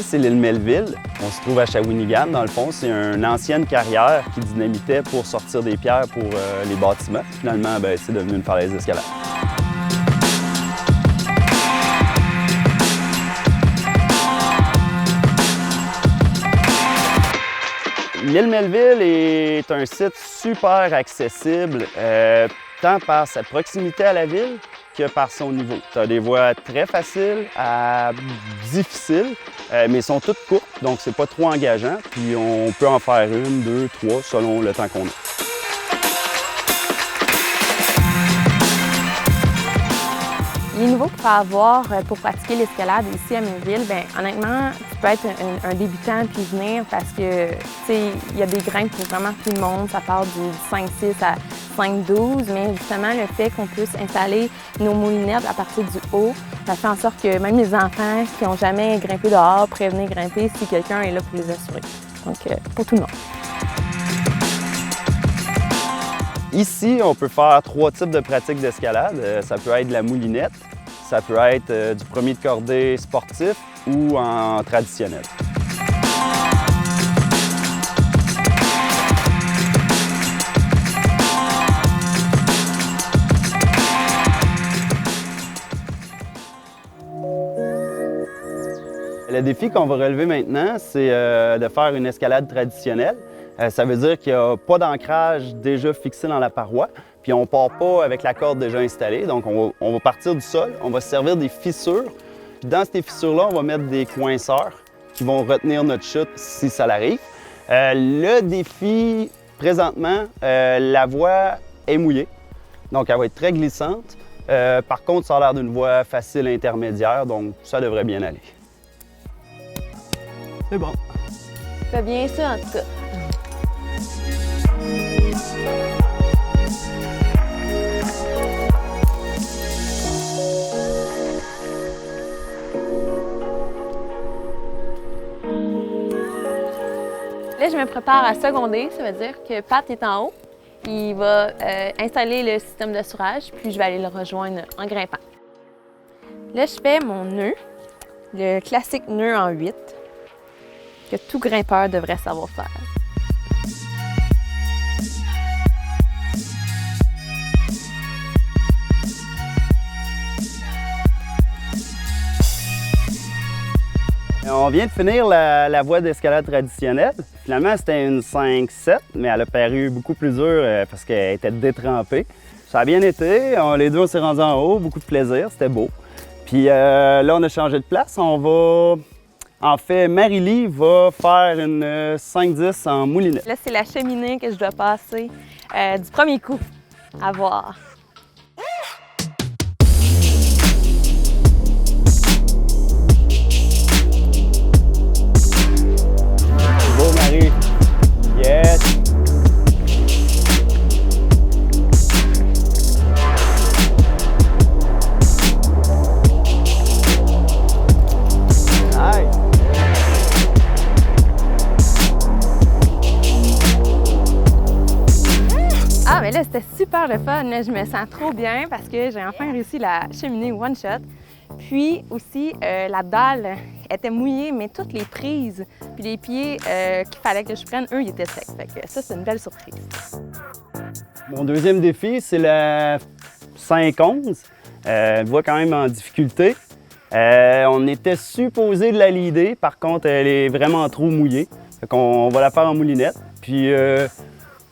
c'est l'île Melville. On se trouve à Shawinigan. Dans le fond, c'est une ancienne carrière qui dynamitait pour sortir des pierres pour les bâtiments. Finalement, c'est devenu une falaise d'escalade. L'île Melville est un site super accessible, tant par sa proximité à la ville que par son niveau. Tu as des voies très faciles à difficiles, mais elles sont toutes courtes, donc c'est pas trop engageant. Puis on peut en faire une, deux, trois, selon le temps qu'on a. Les niveaux qu'il faut avoir pour pratiquer l'escalade ici à Melville, honnêtement, tu peux être un débutant puis venir parce que, il y a des grimpes pour vraiment tout le monde. Ça part du 5-6 à 5-12, mais justement, le fait qu'on puisse installer nos moulinettes à partir du haut, ça fait en sorte que même les enfants qui n'ont jamais grimpé dehors pourraient venir grimper si quelqu'un est là pour les assurer. Donc, pour tout le monde. Ici, on peut faire 3 types de pratiques d'escalade. Ça peut être de la moulinette, ça peut être du premier de cordée sportif ou en traditionnel. Le défi qu'on va relever maintenant, c'est de faire une escalade traditionnelle. Ça veut dire qu'il n'y a pas d'ancrage déjà fixé dans la paroi, puis on ne part pas avec la corde déjà installée. Donc, on va partir du sol, on va se servir des fissures. Puis dans ces fissures-là, on va mettre des coinceurs qui vont retenir notre chute si ça l'arrive. Le défi, présentement, la voie est mouillée, donc elle va être très glissante. Par contre, ça a l'air d'une voie facile intermédiaire, donc ça devrait bien aller. C'est bon. Fais bien ça, en tout cas. Là, je me prépare à seconder, ça veut dire que Pat est en haut. Il va installer le système d'assurage, puis je vais aller le rejoindre en grimpant. Là, je fais mon nœud, le classique nœud en 8, que tout grimpeur devrait savoir faire. On vient de finir la voie d'escalade traditionnelle. Finalement, c'était une 5-7, mais elle a paru beaucoup plus dure parce qu'elle était détrempée. Ça a bien été. Les deux, on s'est rendus en haut. Beaucoup de plaisir. C'était beau. Puis là, on a changé de place. En fait, Marie-Lie va faire une 5-10 en moulinette. Là, c'est la cheminée que je dois passer du premier coup. À voir. Beau, Marie. Yes! Ah, mais là, c'était super le fun. Là, je me sens trop bien parce que j'ai enfin réussi la cheminée one shot. Puis aussi, la dalle était mouillée, mais toutes les prises puis les pieds qu'il fallait que je prenne, eux, ils étaient secs. Fait que ça, c'est une belle surprise. Mon deuxième défi, c'est la 5-11. Une voie quand même en difficulté. On était supposé de la leader, par contre, elle est vraiment trop mouillée. Fait qu'on va la faire en moulinette. Puis,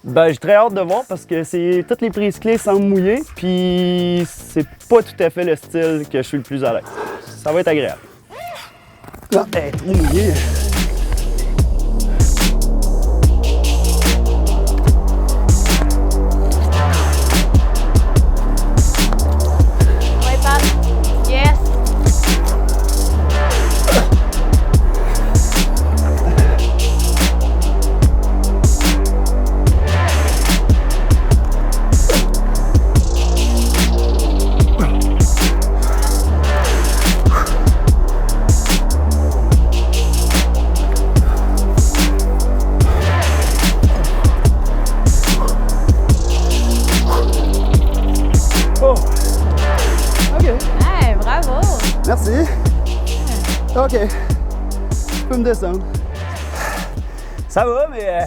j'ai très hâte de voir parce que c'est toutes les prises clés semblent mouiller, puis c'est pas tout à fait le style que je suis le plus à l'aise. Ça va être agréable. Ah, elle est trop mouillée. OK. Hey, bravo! Merci. OK. peux me descendre. Ça va, mais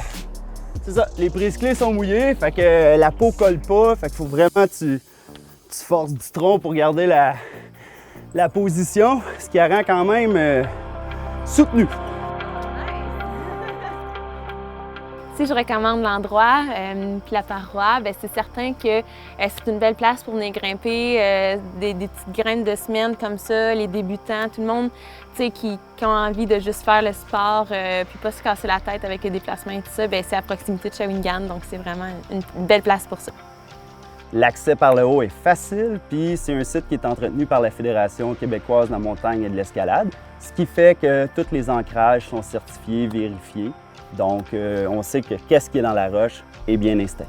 c'est ça, les prises-clés sont mouillées, fait que la peau colle pas, fait qu'il faut vraiment que tu forces du tronc pour garder la position, ce qui la rend quand même soutenue. Si je recommande l'endroit puis la paroi, bien, c'est certain que c'est une belle place pour venir grimper, des petites graines de semaine comme ça, les débutants, tout le monde qui ont envie de juste faire le sport puis pas se casser la tête avec les déplacements et tout ça, bien, c'est à proximité de Shawinigan, donc c'est vraiment une belle place pour ça. L'accès par le haut est facile, puis c'est un site qui est entretenu par la Fédération québécoise de la montagne et de l'escalade, ce qui fait que tous les ancrages sont certifiés, vérifiés. Donc, on sait que qu'est-ce qui est dans la roche est bien installé.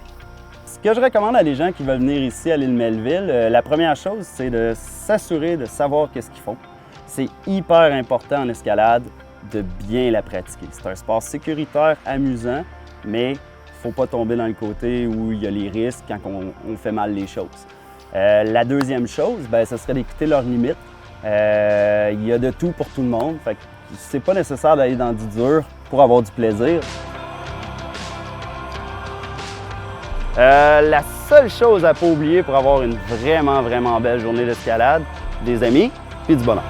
Ce que je recommande à les gens qui veulent venir ici à l'île Melville, la première chose, c'est de s'assurer de savoir qu'est-ce qu'ils font. C'est hyper important en escalade de bien la pratiquer. C'est un sport sécuritaire, amusant, mais il ne faut pas tomber dans le côté où il y a les risques quand on fait mal les choses. La deuxième chose, ce serait d'écouter leurs limites. Il y a de tout pour tout le monde. Fait que c'est pas nécessaire d'aller dans du dur pour avoir du plaisir. La seule chose à ne pas oublier pour avoir une vraiment belle journée d'escalade, des amis puis du bonheur.